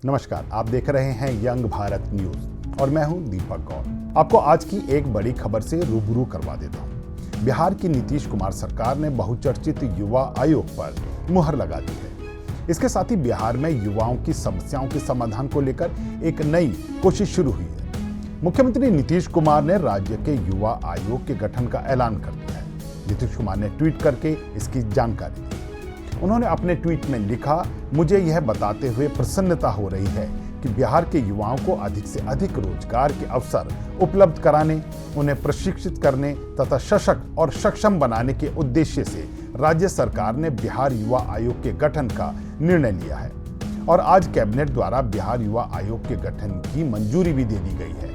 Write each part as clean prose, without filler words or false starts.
नमस्कार, आप देख रहे हैं यंग भारत न्यूज और मैं हूं दीपक गौर। आपको आज की एक बड़ी खबर से रूबरू करवा देता हूं। बिहार की नीतीश कुमार सरकार ने बहुचर्चित युवा आयोग पर मुहर लगा दी है। इसके साथ ही बिहार में युवाओं की समस्याओं के समाधान को लेकर एक नई कोशिश शुरू हुई है। मुख्यमंत्री नीतीश कुमार ने राज्य के युवा आयोग के गठन का ऐलान कर दिया है। नीतीश कुमार ने ट्वीट करके इसकी जानकारी दी। उन्होंने अपने ट्वीट में लिखा, मुझे यह बताते हुए प्रसन्नता हो रही है कि बिहार के युवाओं को अधिक से अधिक रोजगार के अवसर उपलब्ध कराने, उन्हें प्रशिक्षित करने तथा सशक्त और सक्षम बनाने के उद्देश्य से राज्य सरकार ने बिहार युवा आयोग के गठन का निर्णय लिया है और आज कैबिनेट द्वारा बिहार युवा आयोग के गठन की मंजूरी भी दे दी गई है।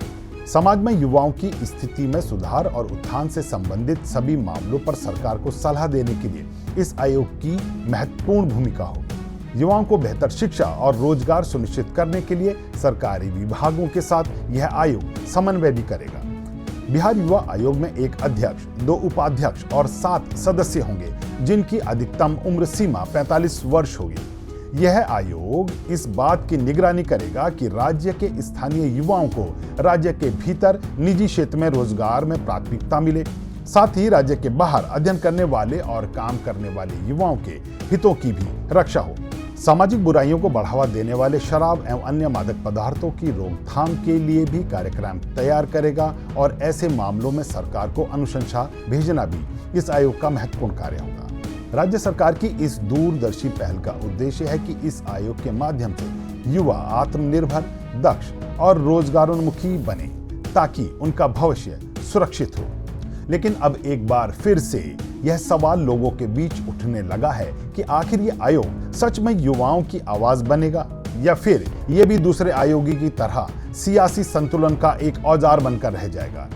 समाज में युवाओं की स्थिति में सुधार और उत्थान से संबंधित सभी मामलों पर सरकार को सलाह देने के लिए इस आयोग की महत्वपूर्ण भूमिका होगी। युवाओं को बेहतर शिक्षा और रोजगार सुनिश्चित करने के लिए सरकारी विभागों के साथ यह आयोग समन्वय भी करेगा। बिहार युवा आयोग में एक अध्यक्ष, 2 उपाध्यक्ष और 7 सदस्य होंगे, जिनकी अधिकतम उम्र सीमा 45 वर्ष होगी। यह आयोग इस बात की निगरानी करेगा कि राज्य के स्थानीय युवाओं को राज्य के भीतर निजी क्षेत्र में रोजगार में प्राथमिकता मिले, साथ ही राज्य के बाहर अध्ययन करने वाले और काम करने वाले युवाओं के हितों की भी रक्षा हो। सामाजिक बुराइयों को बढ़ावा देने वाले शराब एवं अन्य मादक पदार्थों की रोकथाम के लिए भी कार्यक्रम तैयार करेगा और ऐसे मामलों में सरकार को अनुशंसा भेजना भी इस आयोग का महत्वपूर्ण कार्य होगा। राज्य सरकार की इस दूरदर्शी पहल का उद्देश्य है कि इस आयोग के माध्यम से युवा आत्मनिर्भर, दक्ष और रोजगारोन्मुखी बने ताकि उनका भविष्य सुरक्षित हो। लेकिन अब एक बार फिर से यह सवाल लोगों के बीच उठने लगा है कि आखिर ये आयोग सच में युवाओं की आवाज बनेगा या फिर ये भी दूसरे आयोगी की तरह सियासी संतुलन का एक औजार बनकर रह जाएगा।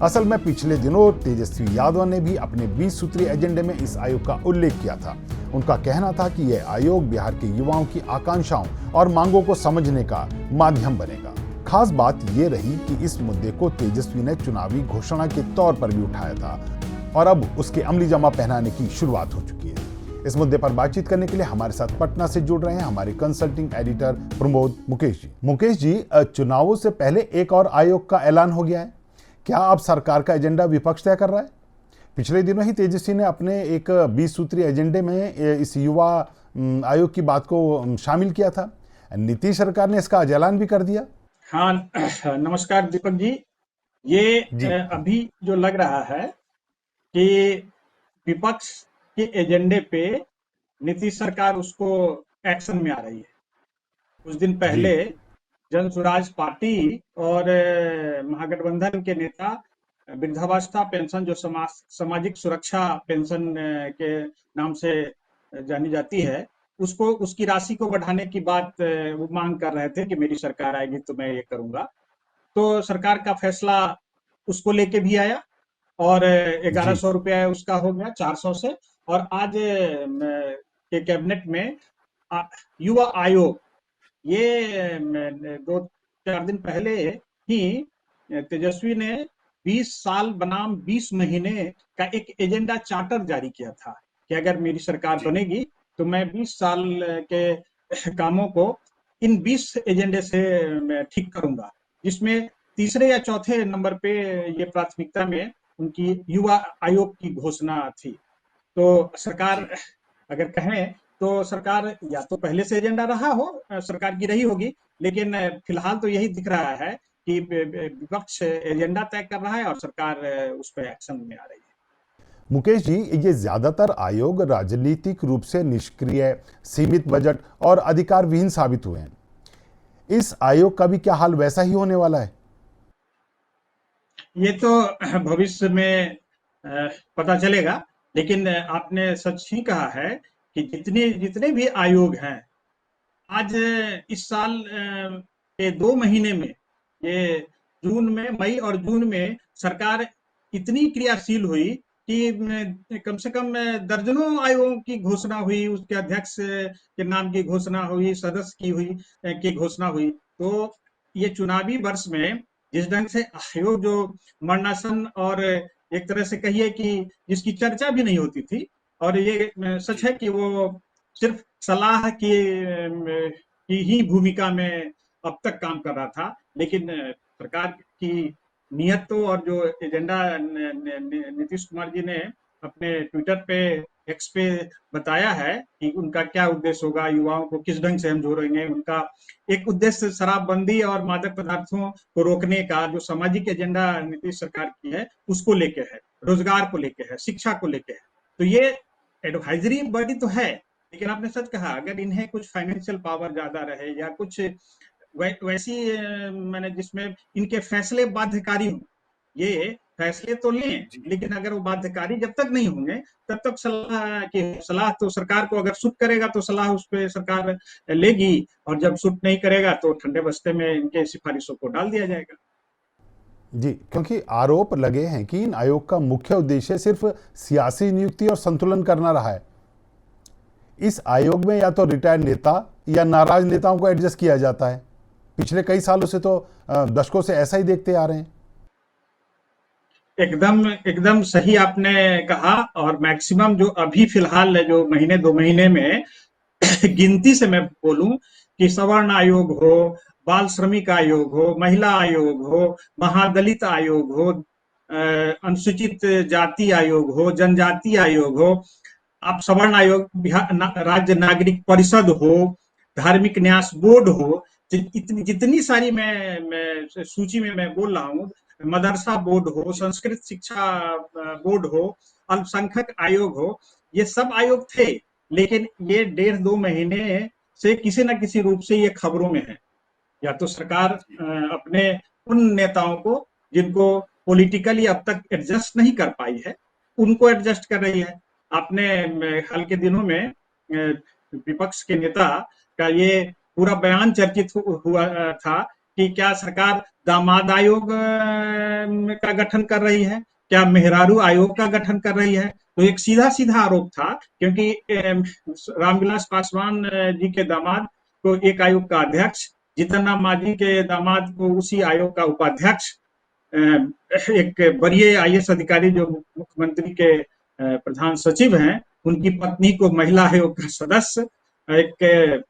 असल में पिछले दिनों तेजस्वी यादव ने भी अपने 20 सूत्रीय एजेंडे में इस आयोग का उल्लेख किया था। उनका कहना था कि यह आयोग बिहार के युवाओं की आकांक्षाओं और मांगों को समझने का माध्यम बनेगा। खास बात यह रही कि इस मुद्दे को तेजस्वी ने चुनावी घोषणा के तौर पर भी उठाया था और अब उसके अमली जामा पहनाने की शुरुआत हो चुकी है। इस मुद्दे पर बातचीत करने के लिए हमारे साथ पटना से जुड़ रहे हैं हमारे कंसल्टिंग एडिटर प्रमोद मुकेश जी। मुकेश जी, चुनावों से पहले एक और आयोग का ऐलान हो गया है। क्या अब सरकार का एजेंडा विपक्ष तय कर रहा है? पिछले दिनों ही तेजस्वी ने अपने एक 20 सूत्रीय एजेंडे में इस युवा आयोग की बात को शामिल किया था। नीतीश सरकार ने इसका ऐलान भी कर दिया। हाँ, नमस्कार दीपक जी। ये जी अभी जो लग रहा है कि विपक्ष के एजेंडे पे नीतीश सरकार उसको एक्शन में आ रही है। कुछ दिन जी पहले जन स्वराज पार्टी और महागठबंधन के नेता वृद्धावस्था पेंशन, जो सामाजिक सुरक्षा पेंशन के नाम से जानी जाती है, उसको, उसकी राशि को बढ़ाने की बात वो मांग कर रहे थे कि मेरी सरकार आएगी तो मैं ये करूंगा। तो सरकार का फैसला उसको लेके भी आया और जी 1100 रुपया उसका हो गया 400 से। और आज के कैबिनेट में युवा आयोग, ये 2-4 दिन पहले ही तेजस्वी ने 20 साल बनाम 20 महीने का एक एजेंडा चार्टर जारी किया था कि अगर मेरी सरकार जी बनेगी तो मैं 20 साल के कामों को इन 20 एजेंडे से ठीक करूंगा, जिसमें तीसरे या चौथे नंबर पे ये प्राथमिकता में उनकी युवा आयोग की घोषणा थी। तो सरकार, जी अगर कहें तो सरकार या तो पहले से एजेंडा रहा हो, सरकार की रही होगी, लेकिन फिलहाल तो यही दिख रहा है कि विपक्ष एजेंडा तय कर रहा है और सरकार उस पर एक्शन में आ रही है। मुकेश जी, ये ज्यादातर आयोग राजनीतिक रूप से निष्क्रिय, सीमित बजट और अधिकार विहीन साबित हुए हैं। इस आयोग का भी क्या हाल वैसा ही होने वाला है? ये तो भविष्य में पता चलेगा, लेकिन आपने सच ही कहा है कि जितने जितने भी आयोग हैं, आज इस साल के 2 महीने में, ये जून में, मई और जून में सरकार इतनी क्रियाशील हुई कि कम से कम दर्जनों आयोगों की घोषणा हुई, उसके अध्यक्ष के नाम की घोषणा हुई, सदस्य की घोषणा हुई। तो ये चुनावी वर्ष में जिस ढंग से आयोग जो मरणासन और एक तरह से कहिए कि जिसकी चर्चा भी नहीं होती थी, और ये सच जी है कि वो सिर्फ सलाह की ही भूमिका में अब तक काम कर रहा था, लेकिन सरकार की नियत तो और जो एजेंडा नीतीश कुमार जी ने अपने ट्विटर पे, एक्स पे बताया है कि उनका क्या उद्देश्य होगा, युवाओं को किस ढंग से हम जोड़ेंगे, उनका एक उद्देश्य शराबबंदी और मादक पदार्थों को रोकने का जो सामाजिक एजेंडा नीतीश सरकार की है उसको लेके है, रोजगार को लेके है, शिक्षा को लेके है। तो ये एडवाइजरी बॉडी तो है, लेकिन आपने सच कहा, अगर इन्हें कुछ फाइनेंशियल पावर ज्यादा रहे या कुछ वैसी मैंने जिसमें इनके फैसले बाध्यकारी हों, ये फैसले तो लें, जी लेकिन अगर वो बाध्यकारी जब तक नहीं होंगे तब तक सलाह तो सरकार को, अगर सूट करेगा तो सलाह उस पर सरकार लेगी, और जब सूट नहीं करेगा तो ठंडे बस्ते में इनके सिफारिशों को डाल दिया जाएगा। जी, क्योंकि आरोप लगे हैं कि इन आयोग का मुख्य उद्देश्य सिर्फ सियासी नियुक्ति और संतुलन करना रहा है। इस आयोग में या तो रिटायर्ड नेता या नाराज नेताओं को एडजस्ट किया जाता है। पिछले कई सालों से तो दशकों से ऐसा ही देखते आ रहे हैं। एकदम एकदम सही आपने कहा। और मैक्सिमम जो अभी फिलहाल जो महीने 2 महीने में गिनती से मैं बोलूं कि सवर्ण आयोग हो, बाल श्रमिक आयोग हो, महिला आयोग हो, महादलित आयोग हो, अनुसूचित जाति आयोग हो, जनजाति आयोग हो, आप सवर्ण आयोग, राज्य नागरिक परिषद हो, धार्मिक न्यास बोर्ड हो, जितनी सारी मैं सूची में मैं बोल रहा हूँ, मदरसा बोर्ड हो, संस्कृत शिक्षा बोर्ड हो, अल्पसंख्यक आयोग हो, ये सब आयोग थे, लेकिन ये 1.5-2 महीने से किसी न किसी रूप से ये खबरों में है। या तो सरकार अपने उन नेताओं को जिनको पॉलिटिकली अब तक एडजस्ट नहीं कर पाई है उनको एडजस्ट कर रही है। आपने हाल के दिनों में विपक्ष के नेता का ये पूरा बयान चर्चित हुआ था कि क्या सरकार दामाद आयोग का गठन कर रही है, क्या मेहरारू आयोग का गठन कर रही है। तो एक सीधा सीधा आरोप था, क्योंकि रामविलास पासवान जी के दामाद को एक आयोग का अध्यक्ष, जीतन राम मांझी के दामाद को उसी आयोग का उपाध्यक्ष, एक वरीय आईएएस अधिकारी जो मुख्यमंत्री के प्रधान सचिव हैं, उनकी पत्नी को महिला आयोग का सदस्य, एक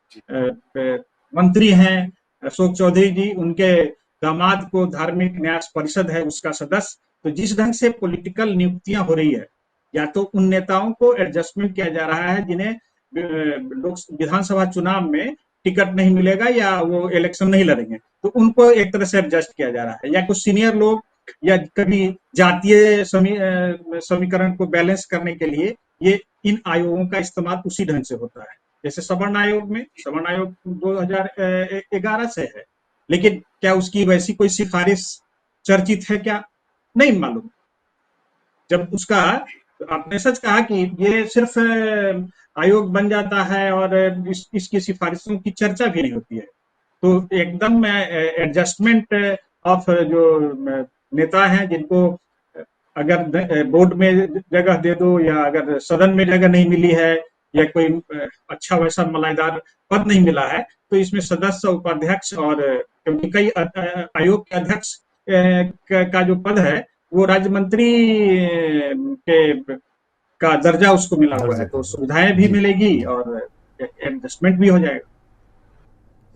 मंत्री हैं अशोक चौधरी जी, उनके दामाद को धार्मिक न्यास परिषद है उसका सदस्य। तो जिस ढंग से पॉलिटिकल नियुक्तियां हो रही है, या तो उन नेताओं को एडजस्टमेंट किया जा रहा है जिन्हें लोक विधानसभा चुनाव में टिकट नहीं मिलेगा या वो इलेक्शन नहीं लड़ेंगे, तो उनको एक तरह से एडजस्ट किया जा रहा है, या कुछ सीनियर लोग, या कभी जातीय समीकरण को बैलेंस करने के लिए ये इन आयोगों का इस्तेमाल उसी ढंग से होता है। जैसे सवर्ण आयोग 2011 से है, लेकिन क्या उसकी वैसी कोई सिफारिश चर्चित है क्या, नहीं मालूम। जब उसका, आपने सच कहा कि ये सिर्फ आयोग बन जाता है और इसकी सिफारिशों की चर्चा भी नहीं होती है, तो एकदम एडजस्टमेंट ऑफ जो नेता हैं जिनको अगर बोर्ड में जगह दे दो, या अगर सदन में जगह नहीं मिली है, या कोई अच्छा वैसा मलाईदार पद नहीं मिला है, तो इसमें सदस्य, उपाध्यक्ष, और क्योंकि कई आयोग के अध्यक्ष का जो पद है वो राज्य मंत्री के का दर्जा उसको मिला हुआ है, दर्जे तो का सुविधाएं भी जी मिलेगी जी और एडजस्टमेंट भी हो जाएगा।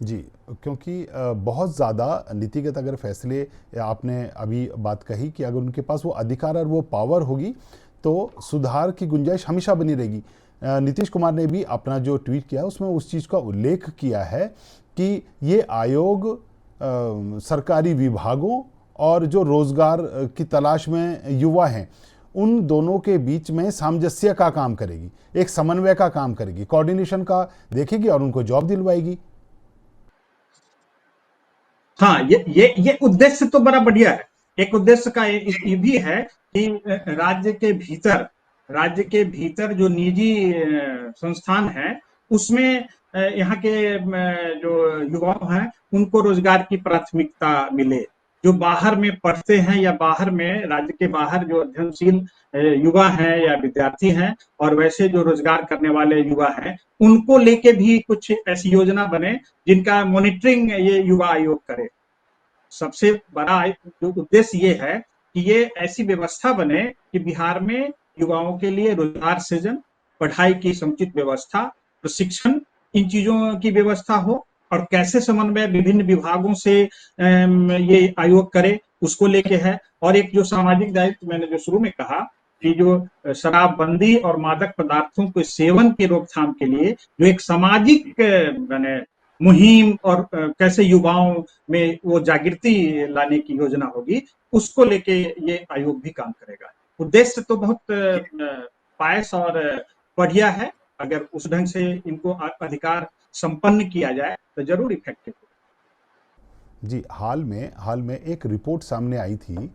जी, क्योंकि बहुत ज़्यादा नीतिगत अगर फैसले, आपने अभी बात कही कि अगर उनके पास वो अधिकार और वो पावर होगी तो सुधार की गुंजाइश हमेशा बनी रहेगी। नीतीश कुमार ने भी अपना जो ट्वीट किया उसमें उस चीज़ का उल्लेख किया है कि ये आयोग सरकारी विभागों और जो रोज़गार की तलाश में युवा हैं उन दोनों के बीच में सामंजस्य का काम करेगी, एक समन्वय का काम करेगी, कोऑर्डिनेशन का देखेगी और उनको जॉब दिलवाएगी। हाँ, ये उद्देश्य तो बड़ा बढ़िया है। एक उद्देश्य का ये भी है कि राज्य के भीतर जो निजी संस्थान है उसमें यहाँ के जो युवा हैं उनको रोजगार की प्राथमिकता मिले। जो बाहर में पढ़ते हैं या बाहर में, राज्य के बाहर जो अध्ययनशील युवा हैं या विद्यार्थी हैं, और वैसे जो रोजगार करने वाले युवा हैं, उनको लेके भी कुछ ऐसी योजना बने जिनका मॉनिटरिंग ये युवा आयोग करे। सबसे बड़ा जो उद्देश्य ये है कि ये ऐसी व्यवस्था बने कि बिहार में युवाओं के लिए रोजगार सृजन, पढ़ाई की समुचित व्यवस्था, प्रशिक्षण, इन चीजों की व्यवस्था हो, और कैसे समन्वय विभिन्न विभागों से ये आयोग करे, उसको लेके है। और एक जो सामाजिक दायित्व मैंने जो शुरू में कहा कि जो शराबबंदी और मादक पदार्थों के सेवन की रोकथाम के लिए जो एक सामाजिक मैंने मुहिम और कैसे युवाओं में वो जागृति लाने की योजना होगी, उसको लेके ये आयोग भी काम करेगा। उद्देश्य तो बहुत पायस और बढ़िया है। अगर उस ढंग से इनको अधिकार संपन्न किया जाए तो जरूर इफेक्टिव होगा। जी, हाल में एक रिपोर्ट सामने आई थी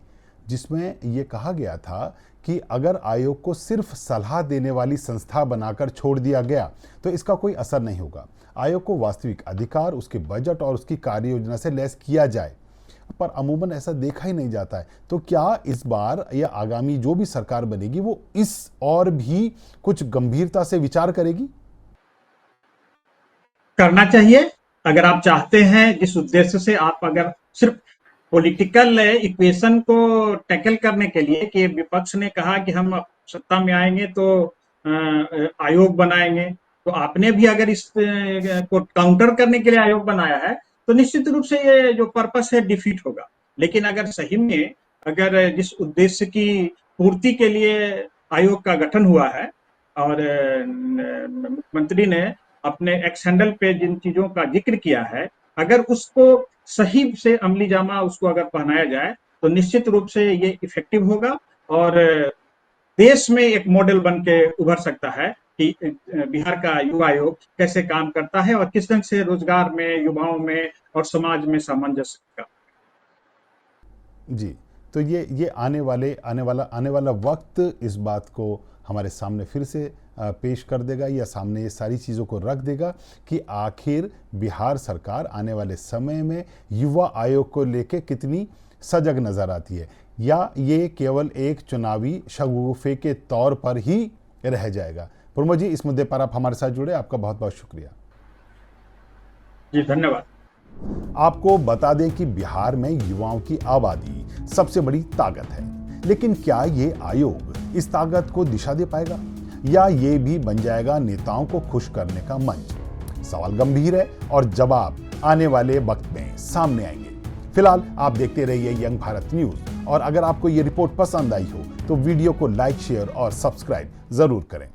जिसमें ये कहा गया था कि अगर आयोग को सिर्फ सलाह देने वाली संस्था बनाकर छोड़ दिया गया तो इसका कोई असर नहीं होगा। आयोग को वास्तविक अधिकार उसके बजट और उसकी कार्य योजना से लैस किया जाए, पर अमूमन ऐसा देखा ही नहीं जाता है। तो क्या इस बार या आगामी जो भी सरकार बनेगी वो इस और भी कुछ गंभीरता से विचार करेगी? करना चाहिए। अगर आप चाहते हैं, जिस उद्देश्य से आप अगर सिर्फ पॉलिटिकल इक्वेशन को टैकल करने के लिए कि विपक्ष ने कहा कि हम सत्ता में आएंगे तो आयोग बनाएंगे, तो आपने भी अगर इस को काउंटर करने के लिए आयोग बनाया है तो निश्चित रूप से ये जो पर्पस है डिफीट होगा। लेकिन अगर सही में अगर जिस उद्देश्य की पूर्ति के लिए आयोग का गठन हुआ है और मुख्यमंत्री ने अपने एक्स हैंडल पे जिन चीजों का जिक्र किया है, अगर उसको सही से अमली जामा उसको अगर पहनाया जाए तो निश्चित रूप से ये इफेक्टिव होगा और देश में एक मॉडल बन के उभर सकता है कि बिहार का युवा आयोग कैसे काम करता है और किस ढंग से रोजगार में, युवाओं में और समाज में सामंजस्य का। जी, तो ये आने वाला वक्त इस बात को हमारे सामने फिर से पेश कर देगा या सामने ये सारी चीज़ों को रख देगा कि आखिर बिहार सरकार आने वाले समय में युवा आयोग को लेके कितनी सजग नजर आती है, या ये केवल एक चुनावी शगुफे के तौर पर ही रह जाएगा। प्रमोद जी, इस मुद्दे पर आप हमारे साथ जुड़े, आपका बहुत बहुत शुक्रिया। जी धन्यवाद। आपको बता दें कि बिहार में युवाओं की आबादी सबसे बड़ी ताकत है, लेकिन क्या ये आयोग इस ताकत को दिशा दे पाएगा या ये भी बन जाएगा नेताओं को खुश करने का मंच? सवाल गंभीर है और जवाब आने वाले वक्त में सामने आएंगे। फिलहाल आप देखते रहिए यंग भारत न्यूज, और अगर आपको ये रिपोर्ट पसंद आई हो तो वीडियो को लाइक, शेयर और सब्सक्राइब जरूर करें।